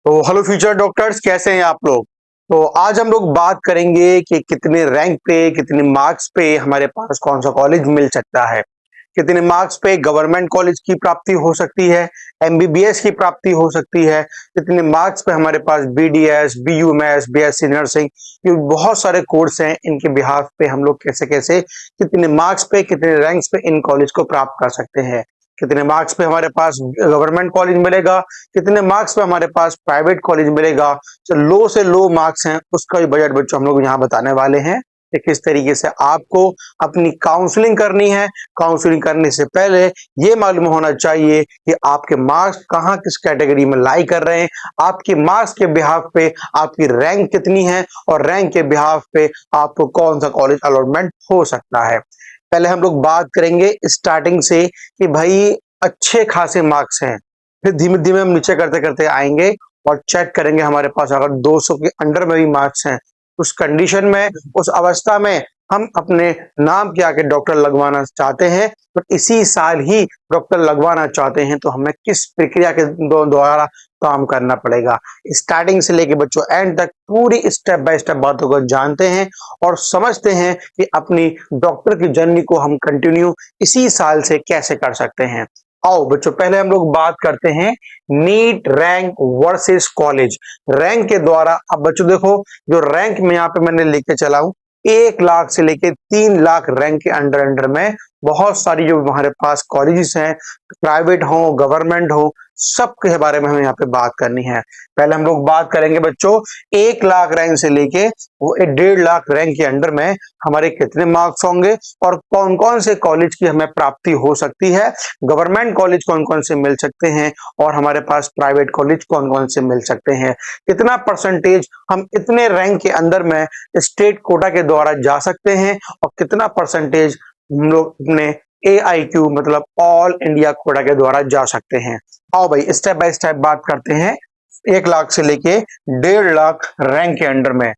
तो hello future doctors, कैसे हैं आप लोग। तो आज हम लोग बात करेंगे कि कितने रैंक पे, कितने मार्क्स पे हमारे पास कौन सा कॉलेज मिल सकता है, कितने मार्क्स पे गवर्नमेंट कॉलेज की प्राप्ति हो सकती है, एमबीबीएस की प्राप्ति हो सकती है, कितने मार्क्स पे हमारे पास बीडीएस, बीयूएमएस, बीएससी नर्सिंग, ये बहुत सारे कोर्स हैं। इनके बिहाफ पे हम लोग कैसे कैसे कितने मार्क्स पे, कितने रैंक्स पे इन कॉलेज को प्राप्त कर सकते हैं, कितने मार्क्स पे हमारे पास गवर्नमेंट कॉलेज मिलेगा, कितने मार्क्स पे हमारे पास प्राइवेट कॉलेज मिलेगा। जो लो से लो मार्क्स हैं उसका भी बजट बच्चों हम लोग यहाँ बताने वाले हैं कि किस तरीके से आपको अपनी काउंसलिंग करनी है। काउंसलिंग करने से पहले ये मालूम होना चाहिए कि आपके मार्क्स कहाँ किस कैटेगरी में लाई कर रहे हैं, आपके मार्क्स के बिहाफ पे आपकी रैंक कितनी है और रैंक के बिहाफ पे आपको कौन सा कॉलेज अलॉटमेंट हो सकता है। पहले हम लोग बात करेंगे स्टार्टिंग से कि भाई अच्छे खासे मार्क्स हैं, फिर धीमे धीमे हम नीचे करते करते आएंगे और चेक करेंगे हमारे पास अगर 200 के अंडर में भी मार्क्स हैं, उस कंडीशन में, उस अवस्था में हम अपने नाम के आगे डॉक्टर लगवाना चाहते हैं, तो इसी साल ही डॉक्टर लगवाना चाहते हैं, तो हमें किस प्रक्रिया के द्वारा काम करना पड़ेगा। स्टार्टिंग से लेके बच्चों एंड तक पूरी स्टेप बाय स्टेप बातों को जानते हैं और समझते हैं कि अपनी डॉक्टर की जर्नी को हम कंटिन्यू इसी साल से कैसे कर सकते हैं। आओ बच्चों, पहले हम लोग बात करते हैं NEET rank versus college rank के द्वारा। अब बच्चों देखो, जो रैंक में यहाँ पे मैंने लेके चला हूं, 1 लाख से लेके 3 लाख रैंक के अंडर अंडर में बहुत सारी जो हमारे पास कॉलेजेस हैं, प्राइवेट हो गवर्नमेंट हो, सबके बारे में हमें यहाँ पे बात करनी है। पहले हम लोग बात करेंगे बच्चों 1 लाख रैंक से लेके वो 1.5 लाख रैंक के अंडर में हमारे कितने मार्क्स होंगे और कौन कौन से कॉलेज की हमें प्राप्ति हो सकती है, गवर्नमेंट कॉलेज कौन कौन से मिल सकते हैं और हमारे पास प्राइवेट कॉलेज कौन कौन से मिल सकते हैं, कितना परसेंटेज हम इतने रैंक के अंदर में स्टेट कोटा के द्वारा जा सकते हैं और कितना परसेंटेज हम लोग अपने AIQ मतलब ऑल इंडिया कोटा के द्वारा जा सकते हैं। आओ भाई स्टेप बाय स्टेप बात करते हैं 1 लाख से लेके 1.5 लाख रैंक के अंडर में।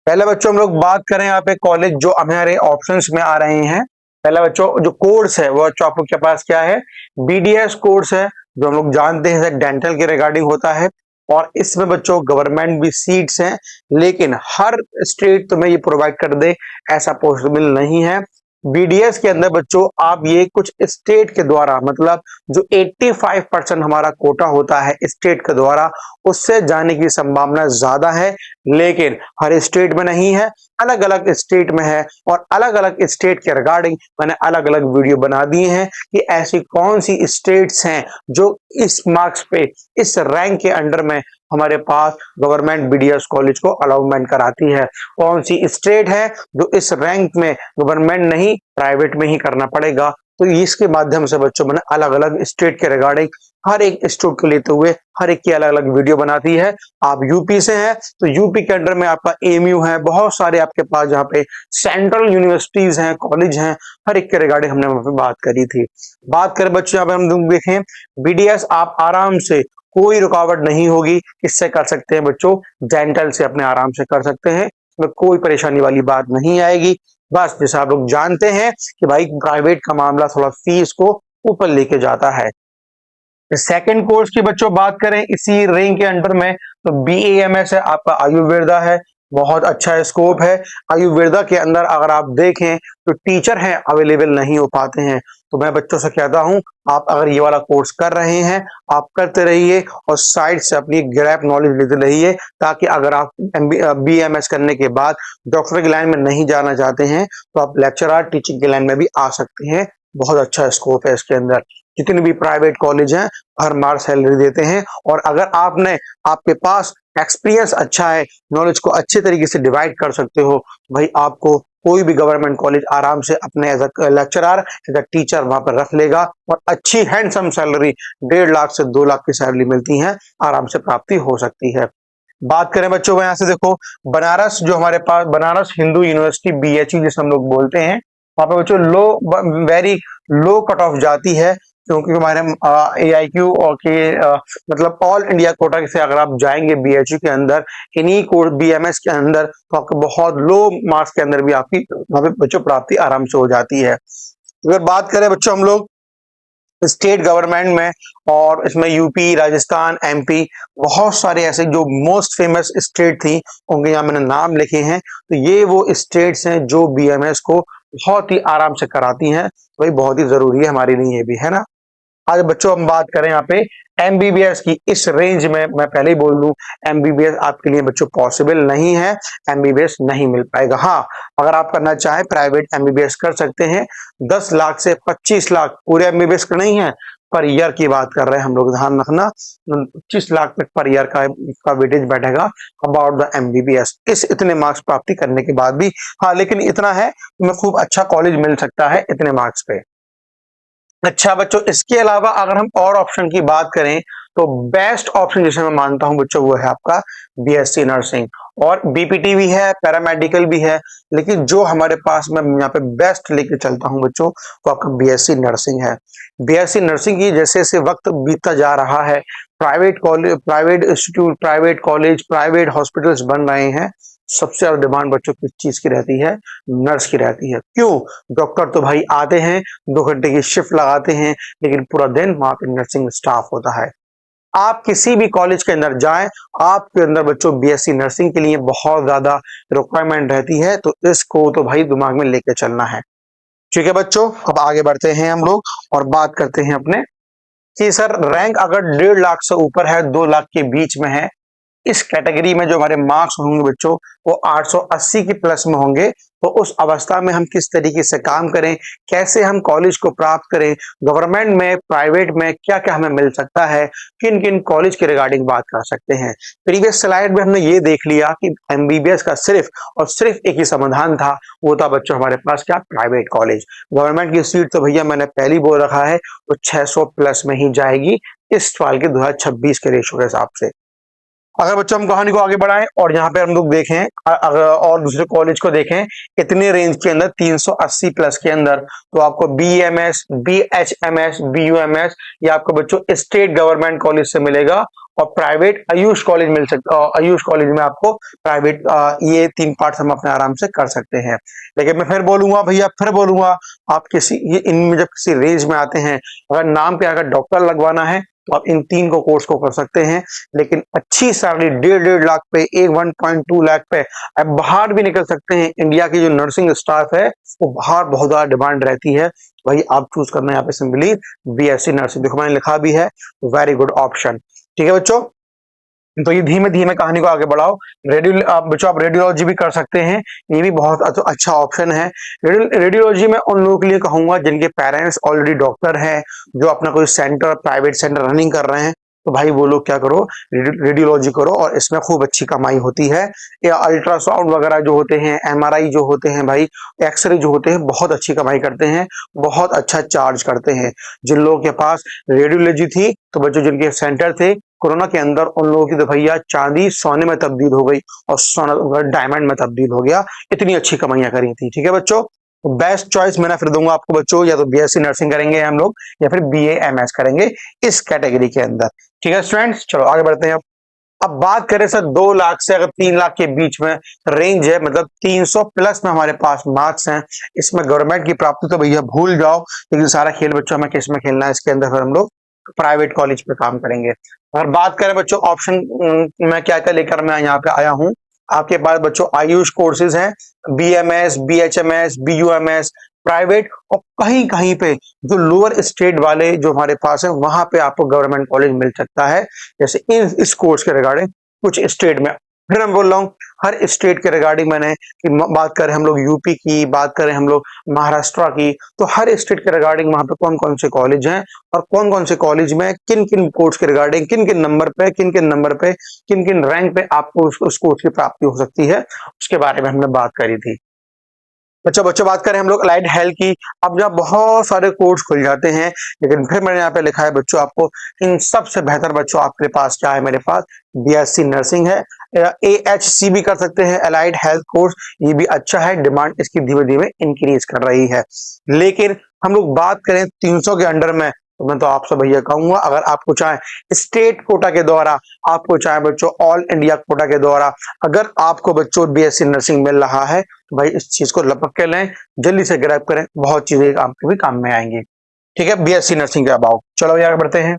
पहले बच्चों हम लोग बात करें यहाँ पे कॉलेज जो हमारे ऑप्शंस में आ रहे हैं। पहला बच्चों जो कोर्स है वो बच्चों आप लोग के पास क्या है, BDS कोर्स है, जो हम लोग जानते हैं डेंटल के रिगार्डिंग होता है और इसमें बच्चों गवर्नमेंट भी सीट्स हैं, लेकिन हर स्टेट तुम्हें ये प्रोवाइड कर दे ऐसा पॉसिबल नहीं है। BDS के अंदर बच्चों आप ये कुछ स्टेट के द्वारा मतलब जो 85% हमारा कोटा होता है स्टेट के द्वारा, उससे जाने की संभावना ज्यादा है, लेकिन हर स्टेट में नहीं है, अलग अलग स्टेट में है। और अलग अलग स्टेट के रिगार्डिंग मैंने अलग अलग वीडियो बना दिए हैं कि ऐसी कौन सी स्टेट्स हैं जो इस मार्क्स पे, इस रैंक के अंडर में हमारे पास गवर्नमेंट BDS कॉलेज को अलाउमेंट कराती है, कौन सी स्टेट है जो इस रैंक में गवर्नमेंट नहीं प्राइवेट में ही करना पड़ेगा। तो इसके माध्यम से बच्चों मैंने अलग अलग स्टेट के रिगार्डिंग हर एक स्टेट को लेते हुए हर एक की अलग अलग वीडियो बनाती है। आप यूपी से हैं तो यूपी के अंडर में आपका AMU है, बहुत सारे आपके पास जहाँ पे सेंट्रल यूनिवर्सिटीज हैं, कॉलेज हैं, हर एक के रिगार्डिंग हमने वहां पे बात करी थी। बात करें बच्चों यहाँ पे हम देखें BDS आप आराम से, कोई रुकावट नहीं होगी, इससे कर सकते हैं बच्चों, डेंटल से अपने आराम से कर सकते हैं, इसमें कोई परेशानी वाली बात नहीं आएगी। बस जैसे आप लोग जानते हैं कि भाई प्राइवेट का मामला थोड़ा फीस को ऊपर लेके जाता है। सेकंड कोर्स की बच्चों बात करें इसी रैंक के अंडर में, तो BAMS है आपका, आयुर्वेदा है, बहुत अच्छा स्कोप है। आयुर्वेदा के अंदर अगर आप देखें तो टीचर हैं अवेलेबल नहीं हो पाते हैं, तो मैं बच्चों से कहता हूं आप अगर ये वाला कोर्स कर रहे हैं आप करते रहिए और साइड से अपनी गैप नॉलेज लेते रहिए, ताकि अगर आप BAMS करने के बाद डॉक्टर की लाइन में नहीं जाना चाहते हैं तो आप लेक्चरर टीचिंग की लाइन में भी आ सकते हैं। बहुत अच्छा स्कोप है इसके अंदर। जितने भी प्राइवेट कॉलेज हैं हर मार सैलरी देते हैं, और अगर आपके पास एक्सपीरियंस अच्छा है, नॉलेज को अच्छे तरीके से डिवाइड कर सकते हो, भाई आपको कोई भी गवर्नमेंट कॉलेज आराम से अपने as a lecturer, as a teacher वहां पर रख लेगा और अच्छी हैंडसम सैलरी 1.5 लाख से 2 लाख की सैलरी मिलती है, आराम से प्राप्ति हो सकती है। बात करें बच्चों में यहाँ से देखो, बनारस जो हमारे पास बनारस हिंदू यूनिवर्सिटी BHU जिसे हम लोग बोलते हैं, वहां पे बच्चों वेरी लो कट ऑफ जाती है, क्योंकि हमारे AIQ और मतलब ऑल इंडिया कोटा से अगर आप जाएंगे BHU के अंदर, इन्हीं कोर्स BMS के अंदर, तो आपको बहुत लो मार्क्स के अंदर भी आपकी वहां पे बच्चों प्राप्ति आराम से हो जाती है। अगर बात करें बच्चों हम लोग स्टेट गवर्नमेंट में, और इसमें यूपी, राजस्थान, एमपी, बहुत सारे ऐसे जो मोस्ट फेमस स्टेट थी उनके यहाँ मैंने नाम लिखे हैं। तो ये वो स्टेट्स हैं जो बीएमएस को बहुत ही आराम से कराती हैं। तो भाई बहुत ही जरूरी है हमारे लिए ये भी, है ना। आज बच्चों हम बात करें यहाँ पे एमबीबीएस की। इस रेंज में मैं पहले ही बोल दूं, एमबीबीएस आपके लिए बच्चों पॉसिबल नहीं है, एमबीबीएस नहीं मिल पाएगा। हाँ, अगर आप करना चाहें प्राइवेट एमबीबीएस कर सकते हैं। 10 लाख से 25 लाख, पूरे एमबीबीएस का नहीं है, पर ईयर की बात कर रहे हैं हम लोग, ध्यान रखना। 25 लाख तक पर ईयर का वेटेज बैठेगा अबाउट द एमबीबीएस, इस इतने मार्क्स प्राप्ति करने के बाद भी। हाँ, लेकिन इतना है, तुम्हें खूब अच्छा कॉलेज मिल सकता है इतने मार्क्स पे। अच्छा बच्चों, इसके अलावा अगर हम और ऑप्शन की बात करें तो बेस्ट ऑप्शन जिसे मैं मानता हूं बच्चों वो है आपका बीएससी नर्सिंग। और बीपीटी भी है, पैरामेडिकल भी है, लेकिन जो हमारे पास मैं यहाँ पे बेस्ट लेके चलता हूं बच्चों वो आपका बीएससी नर्सिंग है। बीएससी नर्सिंग की जैसे जैसे वक्त बीतता जा रहा है, private college, private institute, private college, private hospitals बन रहे हैं, सबसे ज्यादा डिमांड बच्चों किस चीज की रहती है? नर्स की रहती है। क्यों? डॉक्टर तो भाई आते हैं, 2 घंटे की शिफ्ट लगाते हैं, लेकिन पूरा दिन वहां पे नर्सिंग स्टाफ होता है। आप किसी भी कॉलेज के अंदर जाएं, आपके अंदर बच्चों बीएससी नर्सिंग के लिए बहुत ज्यादा रिक्वायरमेंट रहती है, तो इसको तो भाई दिमाग में लेके चलना है। ठीक है बच्चों, अब आगे बढ़ते हैं हम लोग और बात करते हैं अपने कि सर रैंक अगर 1.5 लाख से ऊपर है, 2 लाख के बीच में है, इस कैटेगरी में जो हमारे मार्क्स होंगे बच्चों वो 880 के प्लस में होंगे, तो उस अवस्था में हम किस तरीके से काम करें, कैसे हम कॉलेज को प्राप्त करें, गवर्नमेंट में, प्राइवेट में क्या क्या हमें मिल सकता है, किन किन कॉलेज के रिगार्डिंग बात कर सकते हैं। प्रीवियस स्लाइड में हमने ये देख लिया कि एमबीबीएस का सिर्फ और सिर्फ एक ही समाधान था, वो था बच्चों हमारे पास क्या? Private college. गवर्नमेंट की सीट तो भैया मैंने पहले ही बोल रखा है वो 600 प्लस में ही जाएगी इस साल के 2026 के रेशो के हिसाब से। अगर बच्चों हम कहानी को आगे बढ़ाएं और यहाँ पे हम लोग देखें, अगर और दूसरे कॉलेज को देखें इतने रेंज के अंदर 380 प्लस के अंदर, तो आपको बीएमएस, बीएचएमएस, बीयूएमएस ये आपको बच्चों स्टेट गवर्नमेंट कॉलेज से मिलेगा, और प्राइवेट आयुष कॉलेज मिल सकता है। आयुष कॉलेज में आपको प्राइवेट ये 3 पार्ट हम अपने आराम से कर सकते हैं। लेकिन मैं फिर बोलूंगा भैया, फिर बोलूंगा, आप किसी ये इनमें जब किसी रेंज में आते हैं, अगर नाम पे अगर डॉक्टर लगवाना है तो आप इन 3 को कोर्स को कर सकते हैं, लेकिन अच्छी सैलरी 1.5 लाख पे, 1.2 लाख पे आप बाहर भी निकल सकते हैं। इंडिया की जो नर्सिंग स्टाफ है वो बाहर बहुत ज्यादा डिमांड रहती है, भाई आप चूज करना है यहाँ पे सिंपली बीएससी नर्सिंग। देखो मैंने लिखा भी है, वेरी गुड ऑप्शन। ठीक है बच्चों, तो ये धीमे धीमे कहानी को आगे बढ़ाओ। बच्चों आप रेडियोलॉजी भी कर सकते हैं, ये भी बहुत अच्छा ऑप्शन है। रेडियोलॉजी में उन लोगों के लिए कहूंगा जिनके पेरेंट्स ऑलरेडी डॉक्टर हैं, जो अपना कोई सेंटर, प्राइवेट सेंटर रनिंग कर रहे हैं, तो भाई वो लोग क्या करो, रेडियोलॉजी करो, और इसमें खूब अच्छी कमाई होती है। या अल्ट्रासाउंड वगैरह जो होते हैं, एमआरआई जो होते हैं भाई, एक्सरे जो होते हैं, बहुत अच्छी कमाई करते हैं, बहुत अच्छा चार्ज करते हैं। जिन लोगों के पास रेडियोलॉजी थी, तो बच्चों जिनके सेंटर थे कोरोना के अंदर, उन लोगों की तो भैया चांदी सोने में तब्दील हो गई और सोना डायमंड में तब्दील हो गया, इतनी अच्छी कमाइयां करी थी। ठीक है बच्चों, तो बेस्ट चॉइस मैं फिर दूंगा आपको बच्चों, या तो बीएससी नर्सिंग करेंगे हम लोग, या फिर बीएएमएस करेंगे इस कैटेगरी के अंदर। ठीक है स्टूडेंट्स, चलो आगे बढ़ते हैं। अब बात करें सर 2 लाख से अगर 3 लाख के बीच में रेंज है, मतलब 300 प्लस में हमारे पास मार्क्स हैं, इसमें गवर्नमेंट की प्राप्ति तो भैया भूल जाओ, लेकिन सारा खेल बच्चों हमें किस में खेलना है, इसके अंदर फिर हम लोग प्राइवेट कॉलेज पे काम करेंगे। अगर बात करें बच्चों ऑप्शन मैं क्या क्या लेकर मैं यहाँ पे आया हूँ, आपके पास बच्चों आयुष कोर्सेज हैं, बीएमएस, बीएचएमएस, बीयूएमएस, प्राइवेट, और कहीं कहीं पे जो लोअर स्टेट वाले जो हमारे पास है वहां पे आपको गवर्नमेंट कॉलेज मिल सकता है। जैसे इस कोर्स के रिगार्डिंग कुछ स्टेट में, फिर मैं बोल रहा हूँ हर स्टेट के रिगार्डिंग मैंने कि बात करें हम लोग यूपी की, बात करें हम लोग महाराष्ट्र की, तो हर स्टेट के रिगार्डिंग वहां पे कौन कौन से कॉलेज हैं, और कौन कौन से कॉलेज में किन किन कोर्स के रिगार्डिंग, किन किन नंबर पे, किन किन नंबर पे, किन किन रैंक पे आपको उस कोर्स की प्राप्ति हो सकती है, उसके बारे में हमने बात करी थी। अच्छा बच्चों, बात करें हम लोग अलाइड हेल्थ की। अब जहाँ बहुत सारे कोर्स खुल जाते हैं, लेकिन फिर मैंने यहाँ पे लिखा है बच्चों आपको इन सबसे बेहतर बच्चों आपके पास क्या है, मेरे पास बीएससी नर्सिंग है। एएचसी भी कर सकते हैं, अलाइड हेल्थ कोर्स, ये भी अच्छा है, डिमांड इसकी धीमे धीमे इंक्रीज कर रही है। लेकिन हम लोग बात करें 300 के अंडर में, तो मैं तो आपसे भैया कहूंगा अगर आपको चाहे स्टेट कोटा के द्वारा, आपको चाहे बच्चों ऑल इंडिया कोटा के द्वारा, अगर आपको बच्चों बीएससी नर्सिंग मिल रहा है, तो भाई इस चीज को लपक के लें, जल्दी से ग्रैब करें, बहुत चीजें आपके भी काम में आएंगी। ठीक है, बीएससी नर्सिंग के अबाउट। चलो आगे बढ़ते हैं।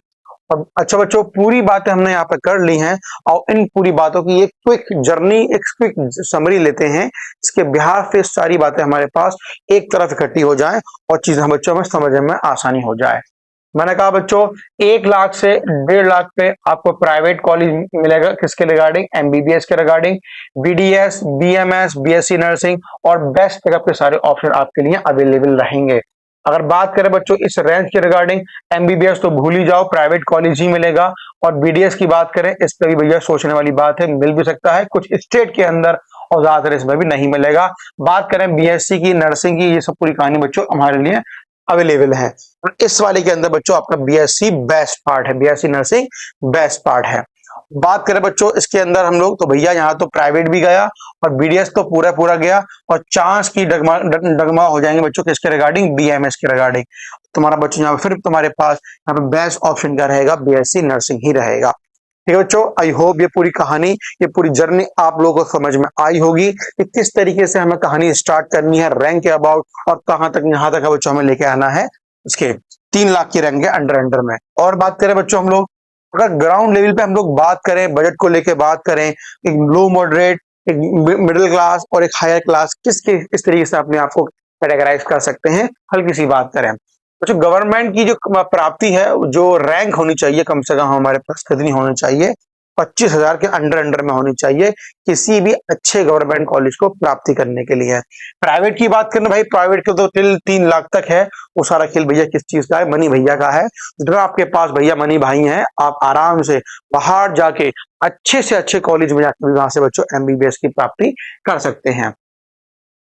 अब अच्छा बच्चों, पूरी बातें हमने यहाँ पे कर ली हैं और इन पूरी बातों की एक क्विक जर्नी, एक क्विक समरी लेते हैं, इसके बिहार पे सारी बातें हमारे पास एक तरफ इकट्ठी हो जाएं और चीजें बच्चों में समझने में आसानी हो जाए। मैंने कहा बच्चों 1 लाख से 1.5 लाख पे आपको प्राइवेट कॉलेज मिलेगा, किसके रिगार्डिंग? एमबीबीएस के regarding, BDS, BMS, BSc nursing और बेस्ट पिकअप के सारे ऑप्शन आपके लिए अवेलेबल रहेंगे। अगर बात करें बच्चों इस रेंज के रिगार्डिंग, एमबीबीएस तो भूल ही जाओ, प्राइवेट कॉलेज ही मिलेगा। और बीडीएस की बात करें, इस पर भी भैया सोचने वाली बात है, मिल भी सकता है कुछ स्टेट के अंदर और ज्यादातर इसमें भी नहीं मिलेगा। बात करें बीएससी की, नर्सिंग की, ये सब पूरी कहानी बच्चों हमारे लिए अवेलेबल है। और इस वाले के अंदर बच्चों आपका बीएससी बेस्ट पार्ट है, बीएससी नर्सिंग बेस्ट पार्ट है। बात करें बच्चों इसके अंदर हम लोग, तो भैया यहाँ तो प्राइवेट भी गया और बीडीएस तो पूरा पूरा गया और चांस की डगमा हो जाएंगे बच्चों किसके रिगार्डिंग? बीएमएस के रिगार्डिंग। तुम्हारा बच्चों यहाँ फिर तुम्हारे पास यहाँ पे बेस्ट ऑप्शन क्या रहेगा? बीएससी नर्सिंग ही रहेगा। ठीक है बच्चों, आई होप ये पूरी कहानी, ये पूरी जर्नी आप लोगों को समझ में आई होगी कि किस तरीके से हमें कहानी स्टार्ट करनी है रैंक के अबाउट और कहां तक यहाँ तक बच्चों हमें लेके आना है उसके 3 लाख की रैंक के अंडर में। और बात करें बच्चों हम लोग, अगर ग्राउंड लेवल पे हम लोग बात करें, बजट को लेके बात करें, एक लो मॉडरेट, एक मिडिल क्लास और एक हायर क्लास, किस तरीके से अपने आप को कैटेगराइज कर सकते हैं, हल्की सी बात करें तो गवर्नमेंट की जो प्राप्ति है, जो रैंक होनी चाहिए कम से कम हमारे पास कितनी होनी चाहिए? 25,000 के अंडर में होनी चाहिए किसी भी अच्छे गवर्नमेंट कॉलेज को प्राप्ति करने के लिए। प्राइवेट की बात करें भाई, प्राइवेट के तो 3 लाख तक है, वो सारा खेल भैया किस चीज का है? मनी भैया का है। जितना आपके पास भैया मनी भाई हैं, आप आराम से बाहर जाके अच्छे से अच्छे कॉलेज में जाकर वहां से बच्चों एमबीबीएस की प्राप्ति कर सकते हैं।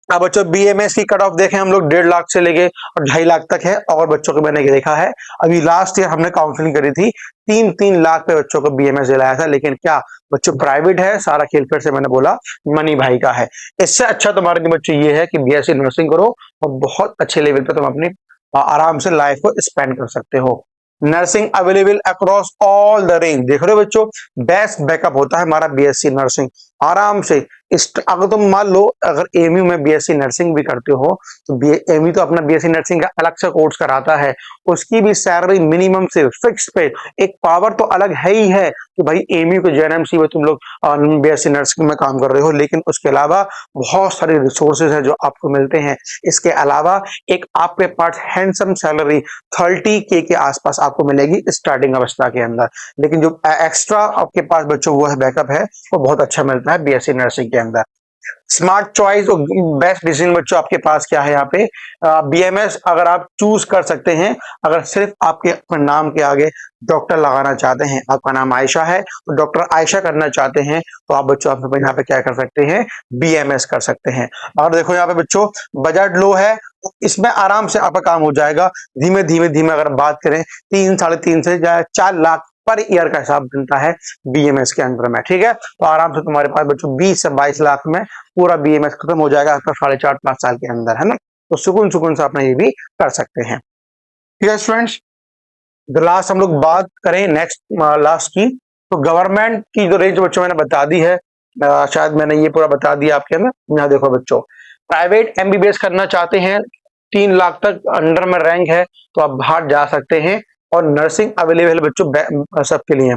अब बच्चों बीएमएस की कट ऑफ देखें हम लोग 1.5 लाख से लेके और 2.5 लाख तक है। और बच्चों को मैंने देखा है, अभी लास्ट ईयर हमने काउंसलिंग करी थी, 3-3 लाख पे बच्चों को बीएमएस दिलाया था। लेकिन क्या बच्चों प्राइवेट है, सारा खेल फिर से मैंने बोला मनी भाई का है। इससे अच्छा तुम्हारे लिए बच्चों ये है कि बीएससी नर्सिंग करो और बहुत अच्छे लेवल पे तुम अपनी आराम से लाइफ को स्पेंड कर सकते हो। Nursing available across all the range. देख रहे हो बच्चों, बेस्ट बैकअप होता है हमारा बीएससी नर्सिंग। आराम से अगर तुम मान लो अगर एमयू में बीएससी नर्सिंग भी करते हो तो एमयू तो अपना बीएससी नर्सिंग का अलग से कोर्स कराता है, उसकी भी सैलरी मिनिमम से फिक्स पे, एक पावर तो अलग है ही है कि भाई एमयू के जेएनएमसी में तुम लोग बीएससी नर्सिंग में काम कर रहे हो, लेकिन उसके अलावा बहुत सारे रिसोर्सेज है जो आपको मिलते हैं। इसके अलावा एक आपके पास हैंडसम सैलरी 30K के आसपास आपको मिलेगी स्टार्टिंग अवस्था के अंदर। लेकिन जो एक्स्ट्रा आपके पास बच्चों वो है बैकअप है, वो बहुत अच्छा मिलता है बीएससी नर्सिंग के अंदर। स्मार्ट चॉइस और बेस्ट डिसीजन बच्चों आपके पास क्या है यहाँ पे? बीएमएस अगर आप चूज कर सकते हैं, अगर सिर्फ आपके अपने नाम के आगे डॉक्टर लगाना चाहते हैं, आपका नाम आयशा है तो डॉक्टर आयशा करना चाहते हैं, तो आप बच्चों आप यहाँ पे क्या कर सकते हैं? बीएमएस कर सकते हैं। और देखो यहाँ पे बच्चों बजट लो है, इसमें आराम से आपका काम हो जाएगा। धीमे धीमे धीमे अगर बात करें 3-3.5 से 4 लाख पर ईयर का हिसाब बनता है बीएमएस के अंदर में। ठीक है, तो आराम से तुम्हारे पास बच्चों 20 से 22 लाख में पूरा बीएमएस खत्म हो जाएगा आपका 4.5-5 साल के अंदर, है ना। तो सुकून से अपना ये भी कर सकते हैं। ठीक है स्टूडेंट्स, द लास्ट हम लोग बात करें नेक्स्ट लास्ट की, तो गवर्नमेंट की जो रेंज बच्चों मैंने बता दी है, शायद मैंने ये पूरा बता दिया आपके अंदर। यहाँ देखो बच्चों, प्राइवेट एमबीबीएस करना चाहते हैं, 3 लाख तक अंडर में रैंक है तो आप बाहर जा सकते हैं। और नर्सिंग अवेलेबल बच्चों सबके लिए।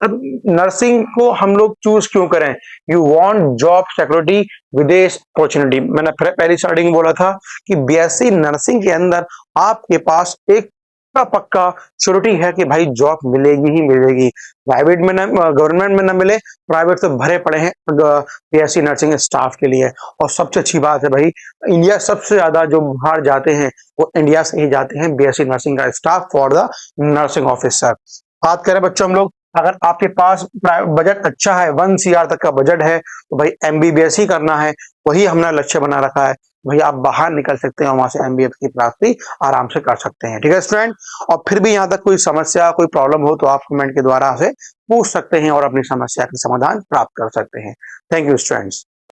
अब नर्सिंग को हम लोग चूज क्यों करें? यू वांट जॉब सिक्योरिटी, विदेश अपॉर्चुनिटी। मैंने पहली स्टार्टिंग बोला था कि बीएससी नर्सिंग के अंदर आपके पास एक पक्का श्योरिटी है कि भाई जॉब मिलेगी ही मिलेगी। प्राइवेट में ना, गवर्नमेंट में ना मिले, प्राइवेट तो भरे पड़े हैं बीएससी नर्सिंग स्टाफ के लिए। और सबसे अच्छी बात है भाई, इंडिया सबसे ज्यादा जो बाहर जाते हैं वो इंडिया से ही जाते हैं बीएससी नर्सिंग का staff for the nursing officer. बात करें बच्चों हम लोग, अगर आपके पास बजट अच्छा है, 1 CR तक का बजट है, तो भाई एमबीबीएस ही करना है, वही हमने लक्ष्य बना रखा है। भाई आप बाहर निकल सकते हैं, वहां से एमबीबीएस की प्राप्ति आराम से कर सकते हैं। ठीक है स्टूडेंट, और फिर भी यहाँ तक कोई समस्या, कोई प्रॉब्लम हो तो आप कमेंट के द्वारा से पूछ सकते हैं और अपनी समस्या का समाधान प्राप्त कर सकते हैं। Thank you students.